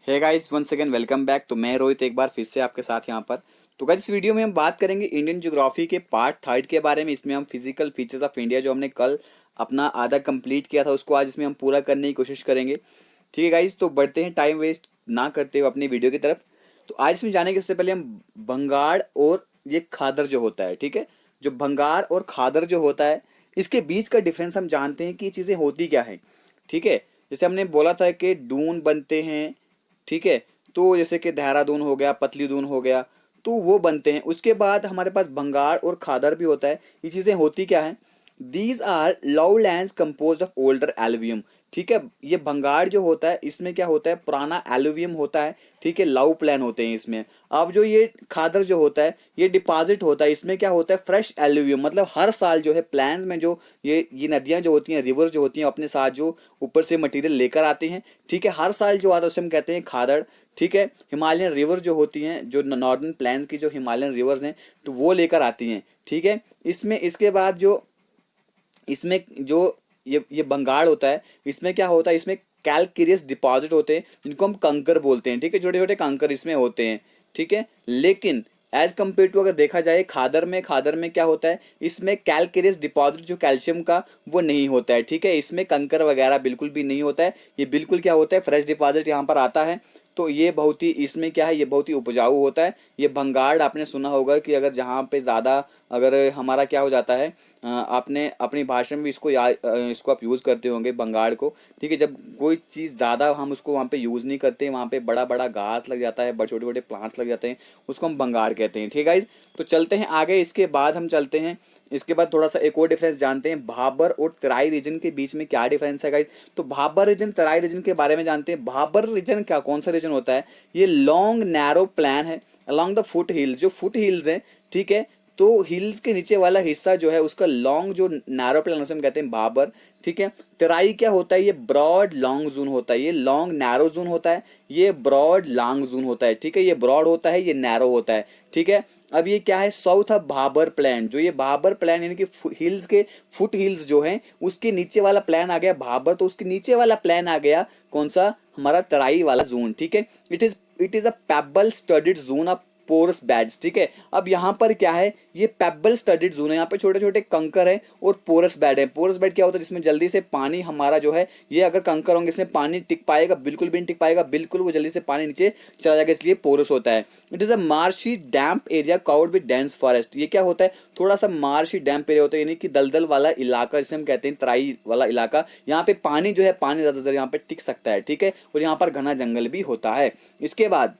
हे guys, once again welcome back. तो मैं रोहित एक बार फिर से आपके साथ यहाँ पर। तो गाइस, इस वीडियो में हम बात करेंगे इंडियन ज्योग्राफी के पार्ट थर्ड के बारे में। इसमें हम फिजिकल फीचर्स ऑफ इंडिया जो हमने कल अपना आधा कंप्लीट किया था उसको आज इसमें हम पूरा करने की कोशिश करेंगे। ठीक है गाइस, तो बढ़ते हैं टाइम वेस्ट ना करते हुए अपनी वीडियो की तरफ। तो आज इसमें जाने के सबसे पहले हम भंगाड़ और ये खादर जो होता है, ठीक है, जो भंगार और खादर जो होता है इसके बीच का डिफरेंस हम जानते हैं कि ये चीज़ें होती क्या है। ठीक है, जैसे हमने बोला था कि दून बनते हैं, ठीक है, तो जैसे कि देहरादून हो गया, पतली दून हो गया, तो वो बनते हैं। उसके बाद हमारे पास भंगार और खादर भी होता है। ये चीज़ें होती क्या है? These are lowlands composed of older alluvium. ठीक है, ये भंगार जो होता है इसमें क्या होता है, पुराना एलुवियम होता है। ठीक है, लव प्लान होते हैं इसमें। अब जो ये खादर जो होता है ये डिपॉजिट होता है, इसमें क्या होता है, फ्रेश एलुवियम। मतलब हर साल जो है प्लान्स में जो ये नदियां जो होती हैं, रिवर जो होती हैं, अपने साथ जो ऊपर से मटेरियल लेकर आती हैं। ठीक है, हर साल जो आता है उसे हम कहते हैं खादड़। ठीक है, हिमालयन रिवर जो होती हैं, जो नॉर्दर्न प्लेन्स की जो हिमालयन रिवर्स हैं, तो वो लेकर आती हैं। ठीक है, इसमें इसके बाद जो इसमें जो ये भंगाड़ होता है, इसमें क्या होता है, इसमें कैलकेरियस डिपॉजिट होते हैं जिनको हम कंकर बोलते हैं। ठीक है, छोटे छोटे कंकर इसमें होते हैं। ठीक है, लेकिन एज कम्पेयर टू अगर देखा जाए खादर में क्या होता है, इसमें कैलकेरियस डिपॉजिट जो कैल्शियम का वो नहीं होता है। ठीक है, इसमें कंकर वगैरह बिल्कुल भी नहीं होता है। ये बिल्कुल क्या होता है, फ्रेश डिपॉजिट यहाँ पर आता है। तो ये बहुत ही इसमें क्या है, ये बहुत ही उपजाऊ होता है। ये भंगाड़ आपने सुना होगा कि अगर जहाँ पे ज़्यादा अगर हमारा क्या हो जाता है, आपने अपनी भाषा में भी इसको इसको आप यूज़ करते होंगे भंगाड़ को। ठीक है, जब कोई चीज़ ज़्यादा हम उसको वहाँ पे यूज़ नहीं करते, वहाँ पे बड़ा बड़ा घास लग जाता है, बड़े छोटे छोटे प्लांट्स लग जाते हैं, उसको हम भंगाड़ कहते हैं। ठीक है गाइज, तो चलते हैं आगे। इसके बाद हम चलते हैं, इसके बाद थोड़ा सा एक और डिफरेंस जानते हैं, भाबर और तराई रीजन के बीच में क्या डिफरेंस है गाइज। तो भाबर रीजन तराई रीजन के बारे में जानते हैं। भाबर रीजन क्या, कौन सा रीजन होता है, ये लॉन्ग नैरो प्लान है अलॉन्ग द फुट हिल। जो फुट हिल्स है, ठीक है, तो हिल्स के नीचे वाला हिस्सा जो है उसका लॉन्ग जो नैरो प्लान उसे हम कहते हैं भाबर। ठीक है, तराई क्या होता है, ये ब्रॉड लॉन्ग जोन होता है। ये लॉन्ग नैरो जोन होता है, ये ब्रॉड लॉन्ग जोन होता है। ठीक है, ये ब्रॉड होता है, ये नैरो होता है। ठीक है, अब ये क्या है, साउथ ऑफ भाबर प्लान। जो ये भाबर प्लान यानी कि हिल्स के फुट हिल्स जो है उसके नीचे वाला प्लान आ गया भाबर, तो उसके नीचे वाला प्लान आ गया कौन सा, हमारा तराई वाला जोन। ठीक है, it is a pebble studded zone of porous beds. ठीक है, अब यहाँ पर क्या है, ये पेबल स्टडीड जोन है, यहाँ पे छोटे छोटे कंकर हैं और पोरस बेड है। पोरस बेड क्या होता है, जिसमें जल्दी से पानी हमारा जो है, ये अगर कंकर होंगे इसमें पानी टिक पाएगा, बिल्कुल भी नहीं टिक पाएगा, बिल्कुल वो जल्दी से पानी नीचे चला जाएगा, इसलिए पोरस होता है। It is a marshy damp area covered with dense forest. ये क्या होता है, थोड़ा सा मार्शी डैम्प एरिया होता है, यानी कि दलदल वाला इलाका जिसे हम कहते हैं तराई वाला इलाका। यहाँ पे पानी जो है, पानी ज्यादा देर यहाँ पे टिक सकता है। ठीक है, और यहाँ पर घना जंगल भी होता है। इसके बाद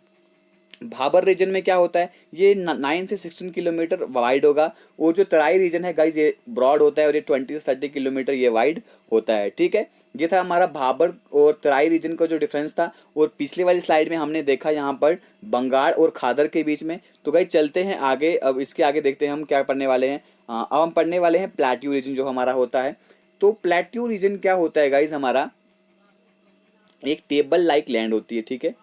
भाबर रीजन में क्या होता है, ये 9 से 16 किलोमीटर वाइड होगा, और जो तराई रीजन है गाइज ये ब्रॉड होता है और ये 20 से 30 किलोमीटर ये वाइड होता है। ठीक है, ये था हमारा भाबर और तराई रीजन का जो डिफरेंस था। और पिछले वाली स्लाइड में हमने देखा यहाँ पर बंगाल और खादर के बीच में। तो गाइज चलते हैं आगे, अब इसके आगे देखते हैं हम क्या पढ़ने वाले हैं। अब हम पढ़ने वाले हैं प्लेट्यू रीजन जो हमारा होता है। तो प्लेट्यू रीजन क्या होता है गाइज, हमारा एक टेबल लाइक लैंड होती है। ठीक है,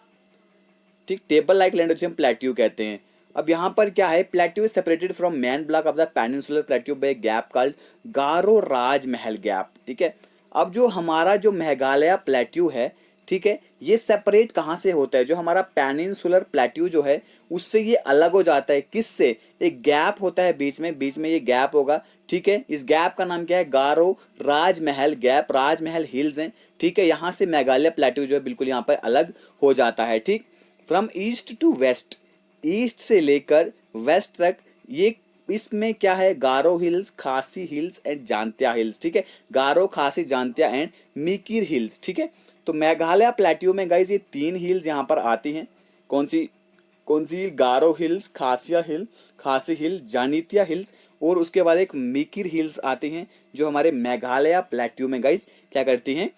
ठीक, टेबल लाइक लैंड जिसे हम प्लेट्यू कहते हैं। अब यहाँ पर क्या है, plateau is separated from main block of the peninsular plateau by gap called Garo Rajmahal gap. ठीक है, अब जो हमारा जो मेघालय प्लेट्यू है, ठीक है, ये सेपरेट कहाँ से होता है, जो हमारा पेनिनसुलर प्लेट्यू जो है उससे ये अलग हो जाता है। किससे, एक गैप होता है बीच में ये गैप होगा। ठीक है, इस गैप का नाम क्या है, गारो राजमहल गैप, राजमहल हिल्स हैं। ठीक है, यहाँ से मेघालय प्लेट्यू जो है बिल्कुल यहाँ पर अलग हो जाता है। ठीक, from east to west, east से लेकर वेस्ट तक ये इसमें क्या है, Garo hills, Khasi hills and Jaintia hills. ठीक है, गारो, खासी, जांतिया एंड मीकिर हिल्स। ठीक है, तो मेघालय प्लेट्यू में गाइस ये 3 हिल्स यहाँ पर आती हैं। कौन सी, गारो हिल्स, खासिया हिल, खासी हिल, जानितिया हिल्स, और उसके बाद एक मीकिर हिल्स आती हैं जो हमारे मेघालय प्लेट्यू में गाइस क्या करती हैं,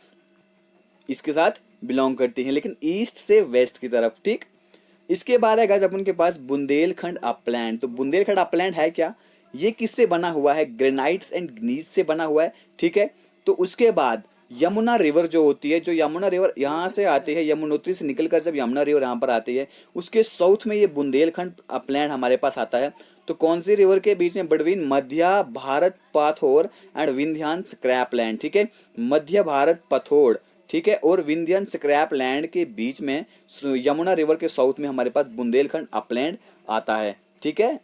इसके साथ बिलोंग करती हैं, लेकिन ईस्ट से वेस्ट की तरफ। ठीक, इसके बाद है गाइस अपन के पास बुंदेलखंड अपलैंड। तो बुंदेलखंड अपलैंड है क्या, ये किससे बना हुआ है, ग्रेनाइट्स एंड ग्नीस से बना हुआ है। ठीक है, तो उसके बाद यमुना रिवर जो होती है, जो यमुना रिवर यहाँ से आती है, यमुनोत्री से निकलकर जब यमुना रिवर यहाँ पर आती है, उसके साउथ में ये बुंदेलखंड अपलैंड हमारे पास आता है। तो कौन सी रिवर के बीच में, between Madhya Bharat Pathar and Vindhyan scarpland. ठीक है, मध्य भारत पथोड़ ठीक है, और विंध्यन स्क्रैप लैंड के बीच में यमुना रिवर के साउथ में हमारे पास बुंदेलखंड अपलैंड आता है। ठीक है,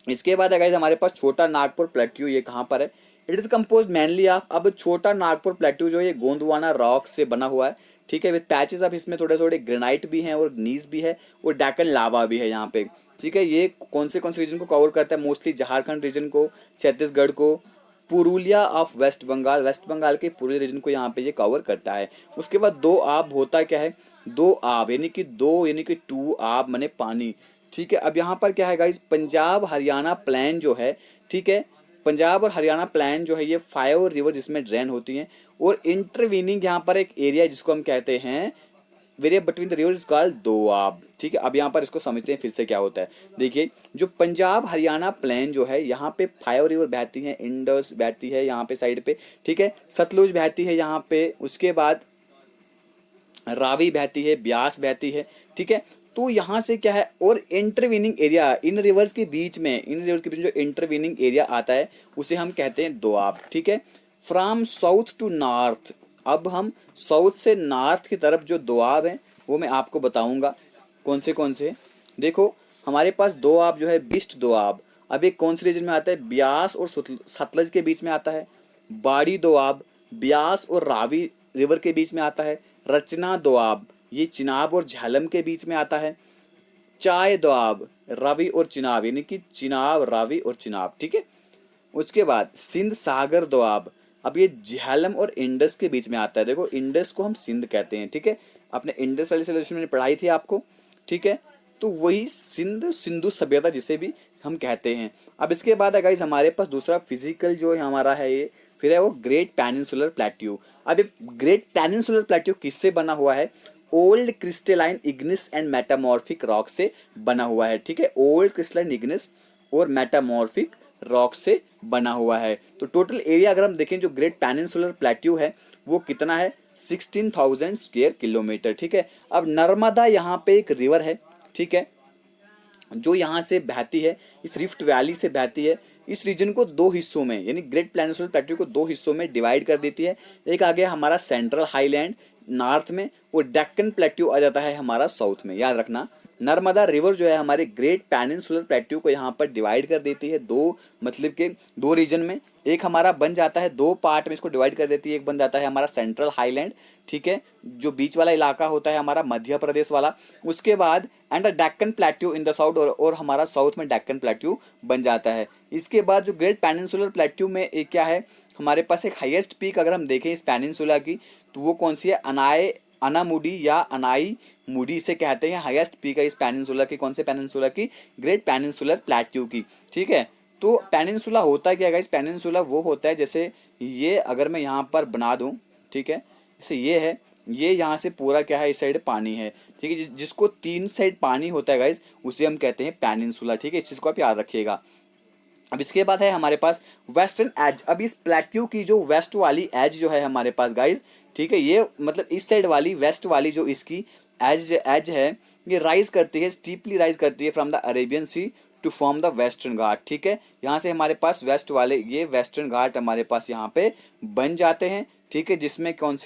इसके बाद अगर हमारे पास छोटा नागपुर प्लेट्यू, ये कहाँ पर है? It is compose mainly of, अब छोटा नागपुर प्लेट्यू जो है ये गोंदवाना रॉक से बना हुआ है। ठीक है, विद पैचेस ऑफ, इसमें थोड़े थोड़े ग्रेनाइट भी हैं और नीस भी है और डेक्कन लावा भी है यहाँ पे। ठीक है, ये कौन से रीजन को कवर करता है? मोस्टली झारखंड रीजन को, छत्तीसगढ़ को, Purulia of West Bengal, West Bengal के पुरुलिया रीजन को यहाँ पे ये कवर करता है। उसके बाद दो आब होता क्या है? दो आब यानी कि टू आब माने पानी। ठीक है, अब यहाँ पर क्या है गाइस, पंजाब हरियाणा प्लेन जो है, ठीक है, पंजाब और हरियाणा प्लेन जो है ये 5 रिवर जिसमें ड्रेन होती हैं और इंटरवीनिंग यहाँ पर एक एरिया जिसको हम कहते हैं area between the river is called doab. ठीक है, अब यहाँ पर इसको समझते हैं फिर से क्या होता है। देखिए, जो पंजाब हरियाणा प्लेन जो है यहाँ पे 5 रिवर बहती हैं, इंडस बहती है यहाँ पे साइड पे, ठीक है, सतलुज बहती है यहाँ पे, उसके बाद रावी बहती है, ब्यास बहती है। ठीक है, तो यहाँ से क्या है, और इंटरवीनिंग एरिया इन रिवर्स के बीच में जो इंटरवीनिंग एरिया आता है उसे हम कहते हैं दोआब। ठीक है, फ्रॉम साउथ टू नॉर्थ, अब हम साउथ से नॉर्थ की तरफ जो दोआब है वो मैं आपको बताऊंगा कौन से। देखो, हमारे पास दोआब जो है, बिस्ट दोआब, अब एक कौन से रीजन में आता है? ब्यास और सतलज के बीच में आता है। बाड़ी दोआब ब्यास और रावी रिवर के बीच में आता है। रचना दोआब ये चिनाब और झेलम के बीच में आता है। चाय दोआब रावी और चिनाब यानी कि चिनाब, रावी और चिनाब। ठीक है, उसके बाद सिंध सागर दोआब, अब ये झेलम और इंडस के बीच में आता है। देखो, इंडस को हम सिंध कहते हैं। ठीक है, अपने इंडस वाली सिलेबस में पढ़ाई थी आपको। ठीक है, तो वही सिंधु सभ्यता जिसे भी हम कहते हैं। अब इसके बाद गाइस हमारे पास दूसरा फिजिकल जो हमारा है ये फिर है वो ग्रेट पेनिनसुलर प्लेट्यू। अब ये ग्रेट पेनिनसुलर प्लेट्यू किससे बना हुआ है? Old crystalline Ignis and metamorphic rock से बना हुआ है। ठीक है, ओल्ड क्रिस्टलाइन इग्निस और मेटामॉर्फिक रॉक से बना हुआ है। तो टोटल एरिया अगर हम देखें जो ग्रेट पेनिनसुलर प्लेट्यू है वो कितना है? 16,000 स्क्वायर किलोमीटर। ठीक है, अब नर्मदा यहाँ पे एक रिवर है, ठीक है, जो यहाँ से बहती है, इस रिफ्ट वैली से बहती है। इस रीजन को दो हिस्सों में यानी ग्रेट पेनिनसुलर प्लेट्यू को दो हिस्सों में डिवाइड कर देती है। एक आ गया हमारा सेंट्रल हाईलैंड नॉर्थ में और डेक्कन प्लेट्यू आ जाता है हमारा साउथ में। याद रखना, नर्मदा रिवर जो है हमारे ग्रेट पेनिनसुलर प्लेट्यू को यहाँ पर डिवाइड कर देती है दो, मतलब के दो रीजन में। एक हमारा बन जाता है, दो पार्ट में इसको डिवाइड कर देती है। एक बन जाता है हमारा सेंट्रल हाईलैंड, ठीक है, जो बीच वाला इलाका होता है हमारा मध्य प्रदेश वाला। उसके बाद and the Deccan plateau in the south, और हमारा साउथ में डेक्कन प्लेट्यू बन जाता है। इसके बाद जो ग्रेट पेनिनसुलर प्लेट्यू में एक क्या है, हमारे पास एक हाईएस्ट पीक अगर हम देखें इस पेनिनसुला की तो वो कौन सी है? अनामुडी या अनाई मुडी से कहते हैं। हाईएस्ट पीक है इस पेनिनसुला की, कौन से पेनिनसुला की? ग्रेट पेनिनसुलर प्लेट्यू की। ठीक है, तो पेनिनसुला होता क्या है? इस पेनिनसुला वो होता है जैसे ये अगर मैं यहाँ पर बना दूं, ठीक है, जैसे ये है, ये यहाँ से पूरा क्या है, इस साइड पानी है। ठीक है, जिसको तीन साइड पानी होता है गाइस उसे हम कहते हैं पेनिनसुला। ठीक है, इस चीज को आप याद रखिएगा। अब इसके बाद है हमारे पास वेस्टर्न एज। अब इस प्लेट्यू की जो वेस्ट वाली एज जो है हमारे पास गाइस, ठीक है, ये मतलब इस साइड वाली वेस्ट वाली जो इसकी एज है ये राइज करती है, स्टीपली राइज करती है from the Arabian sea to form the Western Ghat. ठीक है, यहाँ से हमारे पास वेस्ट वाले ये वेस्टर्न घाट हमारे पास यहाँ पे बन जाते हैं। ठीक है, जिसमें कौन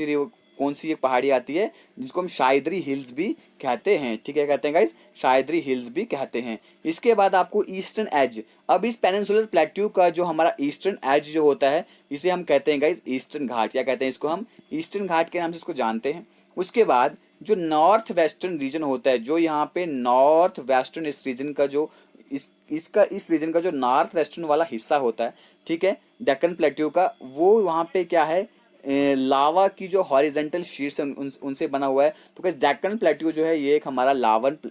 सी एक पहाड़ी आती है जिसको हम शायदरी हिल्स भी कहते हैं। ठीक है, कहते हैं गाइस, शायदरी हिल्स भी कहते हैं। इसके बाद आपको ईस्टर्न एज। अब इस पेनिनसुलर प्लेट्यू का जो हमारा ईस्टर्न एज जो होता है इसे हम कहते हैं गाइस ईस्टर्न घाट। क्या कहते हैं इसको? हम ईस्टर्न घाट के नाम से इसको जानते हैं। उसके बाद जो नॉर्थ वेस्टर्न रीजन होता है, जो यहाँ पे नॉर्थ वेस्टर्न इस रीजन का जो इस रीजन का जो नॉर्थ वेस्टर्न वाला हिस्सा होता है, ठीक है, डेक्कन प्लेट्यू का, वो वहाँ पे क्या है, लावा की जो हॉरिजेंटल शीट्स उनसे बना हुआ है। तो गाइस डेक्कन प्लेट्यू जो है ये एक हमारा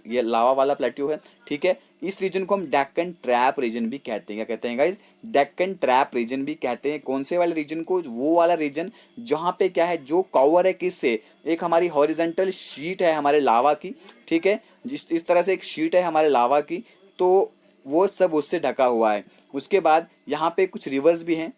ये लावा वाला प्लेट्यू है। ठीक है, इस रीजन को हम डेक्कन ट्रैप रीजन भी कहते हैं। क्या कहते हैं गाइस? डेक्कन ट्रैप रीजन भी कहते हैं। कौन से वाले रीजन को? वो वाला रीजन जहाँ पे क्या है, जो कवर है किससे, एक हमारी हॉरिजेंटल शीट है हमारे लावा की। ठीक है, इस तरह से एक शीट है हमारे लावा की, तो वो सब उससे ढका हुआ है। उसके बाद यहाँ पे कुछ रिवर्स भी हैं।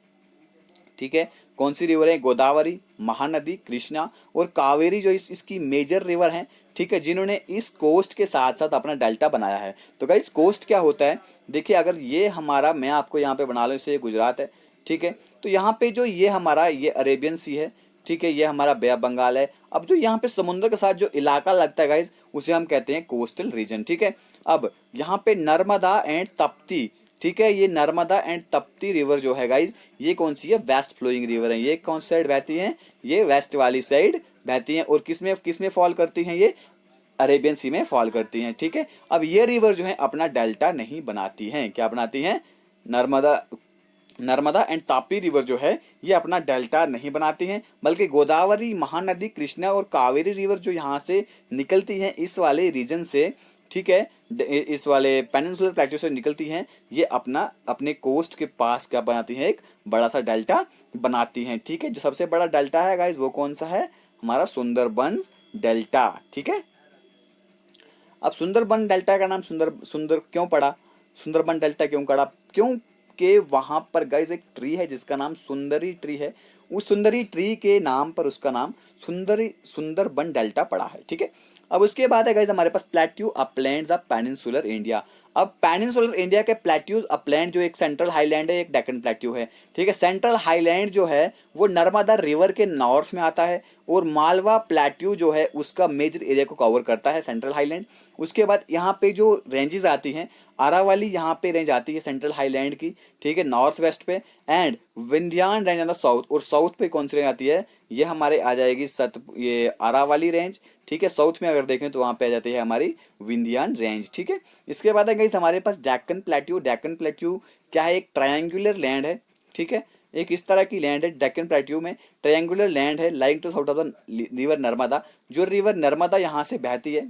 ठीक है, कौन सी रिवर है? गोदावरी, महानदी, कृष्णा और कावेरी जो इसकी मेजर रिवर हैं। ठीक है, जिन्होंने इस कोस्ट के साथ साथ अपना डेल्टा बनाया है। तो गाइस कोस्ट क्या होता है? देखिए, अगर ये हमारा, मैं आपको यहाँ पे बना लूँ, इसे गुजरात है। ठीक है, तो यहाँ पे जो ये हमारा ये अरेबियन सी है, ठीक है, ये हमारा बे ऑफ बंगाल है। अब जो यहाँ पे समुद्र के साथ जो इलाका लगता है गाइज, उसे हम कहते हैं कोस्टल रीजन। ठीक है, अब यहाँ पे नर्मदा एंड तप्ती, ठीक है, ये नर्मदा एंड तप्ती रिवर जो है गाइज, ये कौन सी है, वेस्ट फ्लोइंग रिवर है। ये कौन सी साइड बहती है, ये वेस्ट वाली साइड बहती है। और किसमें किसमें फॉल करती हैं, ये अरेबियन सी में फॉल करती हैं। ठीक है, अब ये रिवर जो है अपना डेल्टा नहीं बनाती हैं। क्या बनाती हैं, नर्मदा नर्मदा एंड तापी रिवर जो है ये अपना डेल्टा नहीं बनाती हैं, बल्कि गोदावरी, महानदी, कृष्णा और कावेरी रिवर जो यहाँ से निकलती हैं इस वाले रीजन से, ठीक है, इस वाले पेनिनसुलर प्लेटो से निकलती हैं, ये अपना अपने कोस्ट के पास क्या बनाती हैं, एक बड़ा सा डेल्टा बनाती हैं। ठीक है, जो सबसे बड़ा डेल्टा है गाइज वो कौन सा है, हमारा सुंदरबंस डेल्टा। ठीक है, अब सुंदरबन डेल्टा का नाम सुंदर सुंदर क्यों पड़ा, सुंदरबन डेल्टा क्यों पड़ा, क्योंकि वहां पर गाइस एक ट्री है जिसका नाम सुंदरी ट्री है। उस सुंदरी ट्री के नाम पर उसका नाम सुंदरबन डेल्टा पड़ा है। ठीक है, अब उसके बाद है गाइस हमारे पास plateau uplands of peninsular India. अब पेनिनसुलर इंडिया के प्लेट्यूज अपलैंड जो एक सेंट्रल हाईलैंड है, एक डेक्कन प्लेट्यू है। ठीक है, सेंट्रल हाईलैंड जो है वो नर्मदा रिवर के नॉर्थ में आता है, और मालवा प्लेट्यू जो है उसका मेजर एरिया को कवर करता है सेंट्रल हाईलैंड। उसके बाद यहाँ पे जो रेंजेस आती हैं, अरावली यहाँ पे रेंज आती है सेंट्रल हाईलैंड की, ठीक है, नॉर्थ वेस्ट पे, एंड विंध्यान रेंज आता है साउथ, और साउथ पे कौन सी रेंज आती है, ये हमारे आ जाएगी ये अरावली रेंज। ठीक है, साउथ में अगर देखें तो वहां पे आ जाती है हमारी विंध्यान रेंज। ठीक है, इसके बाद है गाइस हमारे पास डेक्कन प्लेट्यू। डेक्कन प्लेट्यू क्या है, एक ट्रायंगुलर लैंड है। ठीक है, एक इस तरह की लैंड है डेक्कन प्लेट्यू में, ट्रायंगुलर लैंड है, lying to south of the river Narmada. जो रिवर नर्मदा यहाँ से बहती है,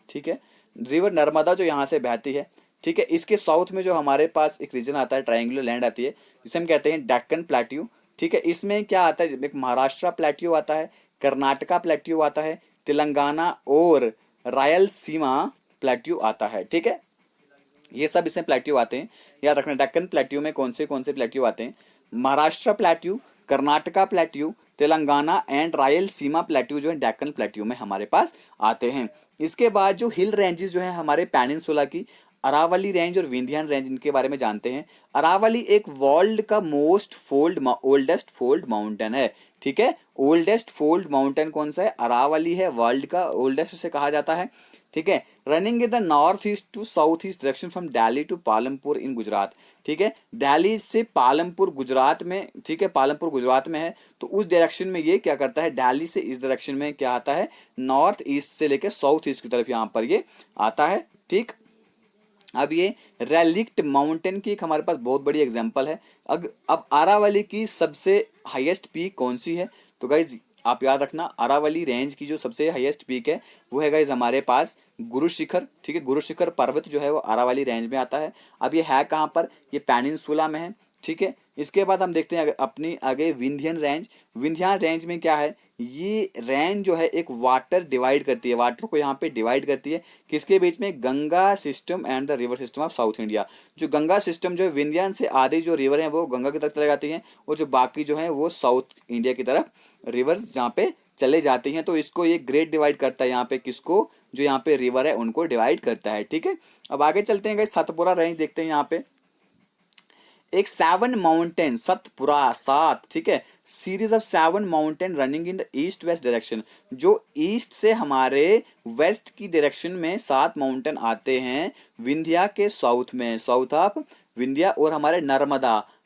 ठीक है, रिवर नर्मदा जो यहाँ से बहती है, ठीक है, इसके साउथ में जो हमारे पास एक रीजन आता है, ट्रायंगुलर लैंड आती है, जिसे हम कहते हैं डेक्कन प्लेट्यू। ठीक है, इसमें क्या आता है, एक महाराष्ट्र प्लेट्यू आता है, कर्नाटका प्लेट्यू आता है, तेलंगाना और रायलसीमा प्लेट्यू आता है। ठीक है, ये सब इसमें प्लेट्यू आते हैं, याद रखना। डेक्कन प्लेट्यू में कौन से प्लेट्यू आते हैं, Maharashtra plateau, Karnataka plateau, Telangana and Rayalaseema plateau जो है डेक्कन प्लेट्यू में हमारे पास आते हैं। इसके बाद जो हिल रेंजेस जो है हमारे पेनिनसुला की, अरावली रेंज और विंध्यान रेंज, इनके बारे में जानते हैं। अरावली एक वर्ल्ड का ओल्डेस्ट फोल्ड माउंटेन है। ठीक है, ओल्डेस्ट फोल्ड माउंटेन कौन सा है, अरावली है, वर्ल्ड का ओल्डेस्ट उसे कहा जाता है। ठीक है, running in the north east to south east direction from Delhi to Palampur in Gujarat. ठीक है, दिल्ली से पालमपुर गुजरात में, ठीक है, पालमपुर गुजरात में है, तो उस डायरेक्शन में ये क्या करता है, दिल्ली से इस डायरेक्शन में क्या आता है, नॉर्थ ईस्ट से लेकर साउथ ईस्ट की तरफ यहाँ पर ये आता है। ठीक, अब ये रेलिक्ट माउंटेन की एक हमारे पास बहुत बड़ी एग्जांपल है। अब अरावली की सबसे हाईएस्ट पीक कौन सी है, तो गाइज आप याद रखना, अरावली रेंज की जो सबसे हाईएस्ट पीक है वो है गाइज हमारे पास गुरु शिखर। ठीक है, गुरु शिखर पर्वत जो है वो अरावली रेंज में आता है। अब ये है कहाँ पर, ये पेनिनसुला में है। ठीक है, इसके बाद हम देखते हैं अपनी आगे विंध्यान रेंज। विंध्यान रेंज में क्या है, ये रेंज जो है एक वाटर डिवाइड करती है, वाटर को यहाँ पे डिवाइड करती है किसके बीच में, Ganga system and the river system of south India. जो गंगा सिस्टम जो है विंध्यान से आधी जो रिवर है वो गंगा की तरफ चले जाती हैं, और जो बाकी जो है वो साउथ इंडिया की तरफ रिवर्स जहाँ पे चले जाती हैं। तो इसको ये ग्रेड डिवाइड करता है, यहाँ पे किसको, जो यहाँ पे रिवर है उनको डिवाइड करता है। ठीक है, अब आगे चलते हैं गाइस, सतपुरा रेंज देखते हैं। यहाँ पे एक 7 माउंटेन, सतपुरा 7, ठीक है, series of 7 mountain running in the east west direction. जो ईस्ट से हमारे वेस्ट की डायरेक्शन में 7 माउंटेन आते हैं, विंध्या के साउथ में, साउथ ऑफ विंध्या, और हमारे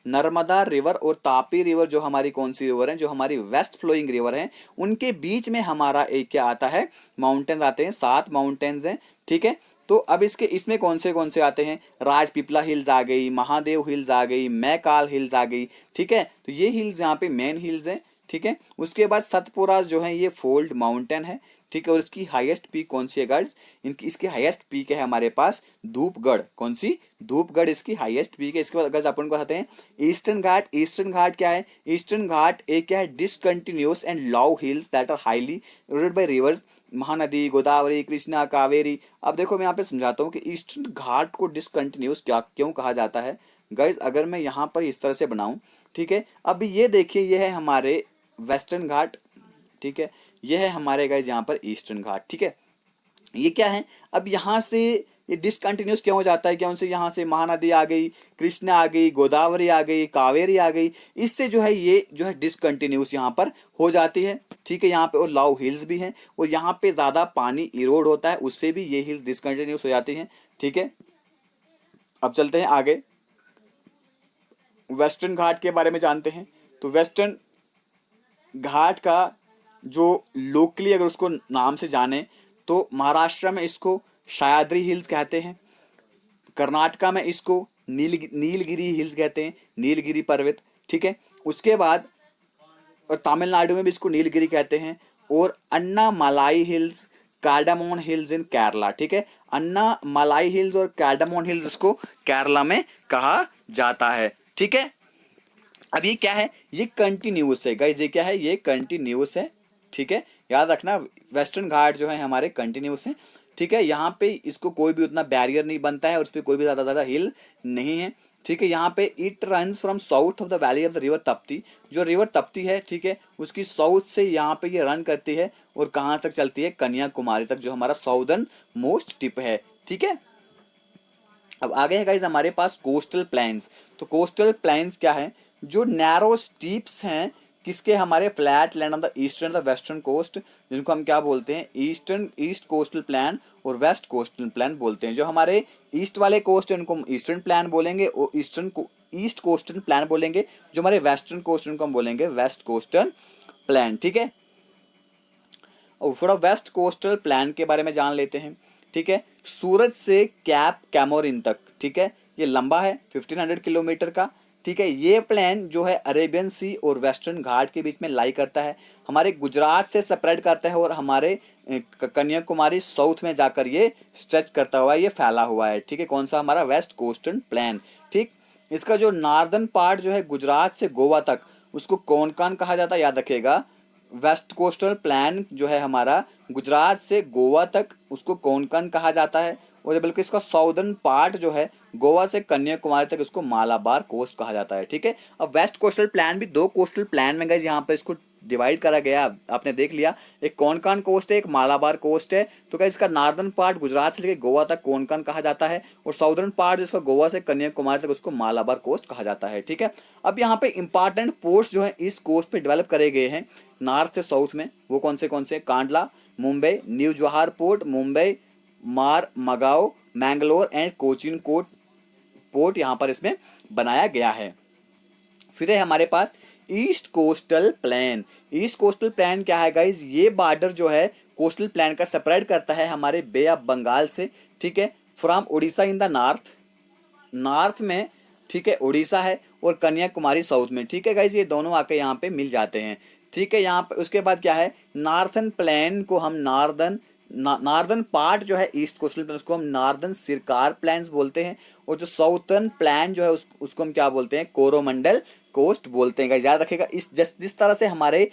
नर्मदा रिवर और तापी रिवर जो हमारी कौन सी रिवर है, जो हमारी वेस्ट फ्लोइंग रिवर है, उनके बीच में हमारा एक क्या आता है, माउंटेन्स आते हैं, 7 माउंटेन्स हैं। ठीक है, तो अब इसमें कौन से आते हैं, राजपीपला हिल्स आ गई, महादेव हिल्स आ गई, मैकाल हिल्स आ गई। ठीक है, तो ये हिल्स यहाँ पे मेन हिल्स हैं। ठीक है, उसके बाद सतपुरा जो है ये फोल्ड माउंटेन है। ठीक है, और इसकी हाईएस्ट पीक कौन सी है गाइस, इसकी हाईएस्ट पीक है हमारे पास धूपगढ़। कौन सी, धूपगढ़ इसकी हाईएस्ट पीक है। इसके बाद अगर अपन को बताते हैं ईस्टर्न घाट। ईस्टर्न घाट क्या है, ईस्टर्न घाट एक क्या है, discontinuous and low hills that are highly eroded by rivers, Mahanadi, Godavari, Krishna, Kaveri. अब देखो मैं यहाँ पे समझाता हूँ कि ईस्टर्न घाट को डिसकंटिन्यूअस क्यों कहा जाता है। गाइज अगर मैं यहाँ पर इस तरह से बनाऊं, ठीक है, अब ये देखिए ये है हमारे वेस्टर्न घाट। ठीक है, ये है हमारे गाइज यहाँ पर ईस्टर्न घाट। ठीक है, ये क्या है, अब यहाँ से ये डिसकंटिन्यूस क्यों हो जाता है? क्या उनसे यहाँ से महानदी आ गई, कृष्णा आ गई, गोदावरी आ गई, कावेरी आ गई, इससे जो है ये जो है डिसकंटिन्यूस यहाँ पर हो जाती है। ठीक है, यहाँ पे और लाउ हिल्स भी हैं और यहाँ पे ज्यादा पानी इरोड होता है, उससे भी ये हिल्स डिसकंटिन्यूस हो जाती हैं। ठीक है, अब चलते हैं आगे, वेस्टर्न घाट के बारे में जानते हैं। तो वेस्टर्न घाट का जो लोकली अगर उसको नाम से जाने तो महाराष्ट्र में इसको सह्याद्री हिल्स कहते हैं, कर्नाटका में इसको नीलगिरी हिल्स कहते हैं, नीलगिरी पर्वत। ठीक है, उसके बाद और तमिलनाडु में भी इसको नीलगिरी कहते हैं, और अन्ना मलाई हिल्स, कार्डामोन हिल्स इन केरला। ठीक है, अन्ना मलाई हिल्स और कार्डामोन हिल्स इसको केरला में कहा जाता है। ठीक है, अब ये क्या है? ये कंटिन्यूस है गाइस, ये क्या है? ये कंटिन्यूस है। ठीक है, याद रखना वेस्टर्न घाट जो है हमारे कंटिन्यूस है। ठीक है, यहाँ पे इसको कोई भी उतना बैरियर नहीं बनता है और उस पर कोई भी ज्यादा हिल नहीं है। ठीक है, यहाँ पे it runs from south of the valley of the river Tapti, जो रिवर तप्ती है, ठीक है, उसकी साउथ से यहाँ पे ये रन करती है और कहाँ तक चलती है? कन्याकुमारी तक, जो हमारा साउदर्न मोस्ट टिप है। ठीक है, अब आगे है गाइस हमारे पास कोस्टल प्लेन्स। तो कोस्टल प्लेन्स क्या है? जो नैरो स्टीप्स हैं किसके? हमारे flat land on the eastern the western coast, जिनको हम क्या बोलते हैं? ईस्ट कोस्टल प्लान और वेस्ट कोस्टल प्लान बोलते हैं। जो हमारे ईस्ट वाले कोस्ट है उनको हम ईस्टर्न प्लान बोलेंगे और ईस्ट कोस्टल प्लान बोलेंगे। जो हमारे वेस्टर्न कोस्ट उनको हम बोलेंगे वेस्ट कोस्टल प्लान। ठीक है, और थोड़ा वेस्ट कोस्टल प्लान के बारे में जान लेते हैं। ठीक है, सूरत से कैप कैमोरिन तक, ठीक है, ये लंबा है 1500 किलोमीटर का। ठीक है, ये प्लान जो है अरेबियन सी और वेस्टर्न घाट के बीच में लाई करता है, हमारे गुजरात से सेपरेट करता है और हमारे कन्याकुमारी साउथ में जाकर ये स्ट्रेच करता हुआ ये फैला हुआ है। ठीक है, कौन सा? हमारा वेस्ट कोस्टल प्लान। ठीक, इसका जो नॉर्दर्न पार्ट जो है गुजरात से गोवा तक, उसको कोंकण कहा जाता है, याद रखिएगा। वेस्ट कोस्टल प्लान जो है हमारा गुजरात से गोवा तक, उसको कोंकण कहा जाता है, और बल्कि इसका साउदर्न पार्ट जो है गोवा से कन्याकुमारी तक, इसको मालाबार कोस्ट कहा जाता है। ठीक है, अब वेस्ट कोस्टल प्लान भी दो कोस्टल प्लान में गए, यहाँ पे इसको डिवाइड करा गया, आपने देख लिया, एक कोंकण कोस्ट है, एक मालाबार कोस्ट है। तो क्या इसका नॉर्दर्न पार्ट गुजरात से लेकर गोवा तक कोंकण कहा जाता है, और साउदर्न पार्ट जिसका गोवा से कन्याकुमारी तक, उसको मालाबार कोस्ट कहा जाता है। ठीक है, अब यहाँ पे इंपॉर्टेंट पोर्ट्स जो है इस कोस्ट पे डेवलप करे गए हैं नॉर्थ से साउथ में, वो कौन से? Kandla, Mumbai, new Jawahar port, Mumbai, Margao, Mangalore and Cochin port यहाँ पर इसमें बनाया गया है। फिर है हमारे पास east coastal plain. East coastal plain क्या है गाइज? ये बॉर्डर जो है कोस्टल प्लान का सेपरेट करता है हमारे बे ऑफ बंगाल से। ठीक है, from Orissa in the north में, ठीक है, उड़ीसा है, और कन्याकुमारी साउथ में। ठीक है गाइज, ये दोनों आके यहाँ पे मिल जाते हैं। ठीक है, यहाँ पे उसके बाद क्या है? नॉर्थन प्लान को हम नॉर्दर्न पार्ट जो है ईस्ट कोस्टल प्लान, उसको हम नॉर्दर्न सिरकार प्लान्स बोलते हैं, और जो साउथर्न प्लान जो है उसको हम क्या बोलते हैं? कोरोमंडल कोस्ट बोलते हैं। याद रखिएगा, जिस तरह से हमारे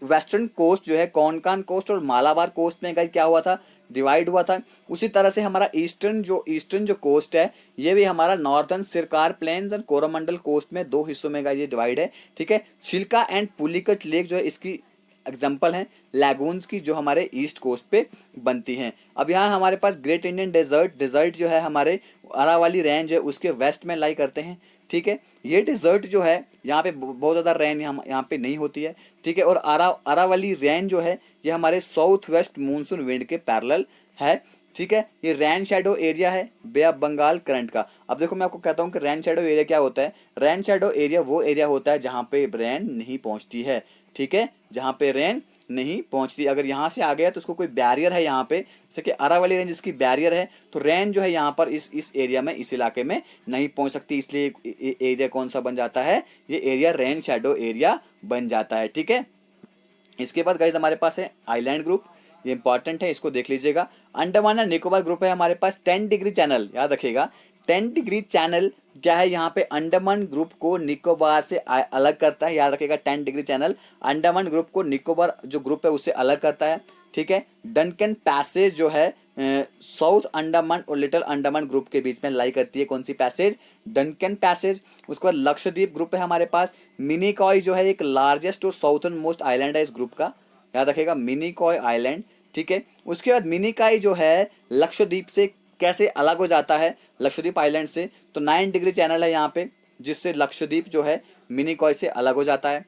वेस्टर्न कोस्ट जो है कोंकण कोस्ट और मालाबार कोस्ट में क्या हुआ था? डिवाइड हुआ था, उसी तरह से हमारा ईस्टर्न जो कोस्ट है, ये भी हमारा नॉर्थर्न सिरकार प्लेन्स और कोरोमंडल कोस्ट में दो हिस्सों में ये डिवाइड है। ठीक है, चिल्का एंड पुलिकट लेक जो है इसकी एग्जाम्पल है लैगून्स की, जो हमारे ईस्ट कोस्ट पे बनती हैं। अब यहाँ हमारे पास ग्रेट इंडियन डेजर्ट जो है हमारे अरावली रेंज है उसके वेस्ट में लाई करते हैं। ठीक है, ये डिजर्ट जो है यहाँ पे बहुत ज़्यादा रेन यहाँ पे नहीं होती है। ठीक है, और अरावली रेंज जो है ये हमारे साउथ वेस्ट मानसून विंड के पैरेलल है। ठीक है, ये रेन शैडो एरिया है बे ऑफ बंगाल करंट का। अब देखो मैं आपको कहता हूँ कि रेन शैडो एरिया क्या होता है? रेन शैडो एरिया वो एरिया होता है जहाँ पे रेन नहीं पहुँचती है। ठीक है, जहाँ पे रेन नहीं पहुंचती, अगर यहाँ से आ गया तो उसको कोई बैरियर है यहाँ पे, जैसे कि अरावली रेंज इसकी बैरियर है, तो रेन जो है यहाँ पर इस एरिया में, इस इलाके में नहीं पहुंच सकती, इसलिए एरिया कौन सा बन जाता है? ये एरिया रेन शैडो एरिया बन जाता है। ठीक है, इसके बाद गाइस हमारे पास है आइलैंड ग्रुप, ये इंपॉर्टेंट है, इसको देख लीजिएगा। अंडमान एंड निकोबार ग्रुप है हमारे पास 10 डिग्री चैनल, याद रखिएगा 10 डिग्री चैनल क्या है? यहाँ पे अंडमान ग्रुप को निकोबार से अलग करता है, याद रखिएगा 10 डिग्री चैनल अंडमान ग्रुप को निकोबार जो ग्रुप है उससे अलग करता है। ठीक है, डनकन पैसेज जो है साउथ अंडमान और लिटिल अंडमान ग्रुप के बीच में लाई करती है, कौन सी पैसेज? Duncan passage. उसके बाद लक्षद्वीप ग्रुप है हमारे पास, मिनिकॉय जो है एक लार्जेस्ट और साउथर्न मोस्ट आइलैंड है इस ग्रुप का, याद रखिएगा मिनिकॉय आइलैंड। ठीक है, उसके बाद मिनिकॉय जो है लक्षद्वीप से कैसे अलग हो जाता है लक्षद्वीप आइलैंड से। तो 9 डिग्री चैनल है यहाँ पे, जिससे लक्षद्वीप जो है मिनिकॉय से अलग हो जाता है।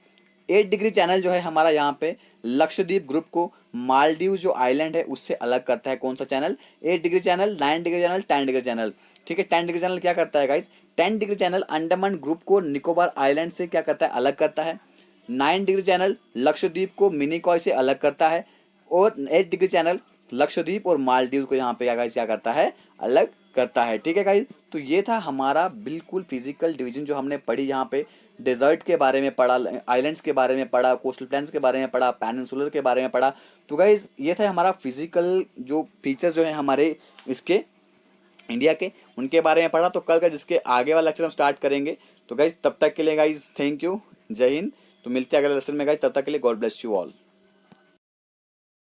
8 डिग्री चैनल जो है हमारा यहाँ पे लक्षद्वीप ग्रुप को मालदीव जो आइलैंड है उससे अलग करता है। कौन सा channel? 8 degree channel, 9 degree channel, 10 degree channel. ठीक है, 10 डिग्री चैनल क्या करता है guys? 10 degree channel Andaman group को निकोबार आइलैंड से क्या करता है? अलग करता है। 9 डिग्री चैनल लक्षद्वीप को मिनिकॉय से अलग करता है। और 8 डिग्री चैनल लक्षद्वीप और मालदीव को यहाँ पे क्या करता है? अलग करता है। ठीक है गाइस, तो ये था हमारा बिल्कुल फिजिकल डिवीजन जो हमने पढ़ी। यहाँ पे डेजर्ट के बारे में पढ़ा, आइलैंड्स के बारे में पढ़ा, कोस्टल प्लेन्स के बारे में पढ़ा, पेनिनसुलर के बारे में पढ़ा। तो गाइस ये था हमारा फिजिकल जो फीचर्स जो है हमारे इसके इंडिया के, उनके बारे में पढ़ा। तो कल का जिसके आगे वाला लेक्चर हम स्टार्ट करेंगे। तो गाइस तब तक के लिए गाइस थैंक यू, जय हिंद। तो मिलते हैं अगले लेसन में गाइस, तब तक के लिए गॉड ब्लेस यू ऑल।